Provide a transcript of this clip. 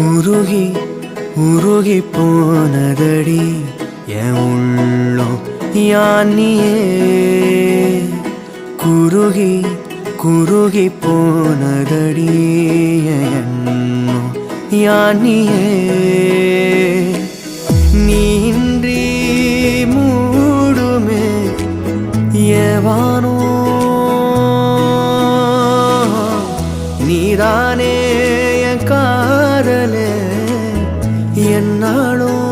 உருகி உருகி போனதடி என் உள்ளம் யானியே குருகி குருகி போனதடி என் எண்ணம் யானியே நீன்றி மூடுமே ஏவானோ நீதானே என் காதலே என்னாலும்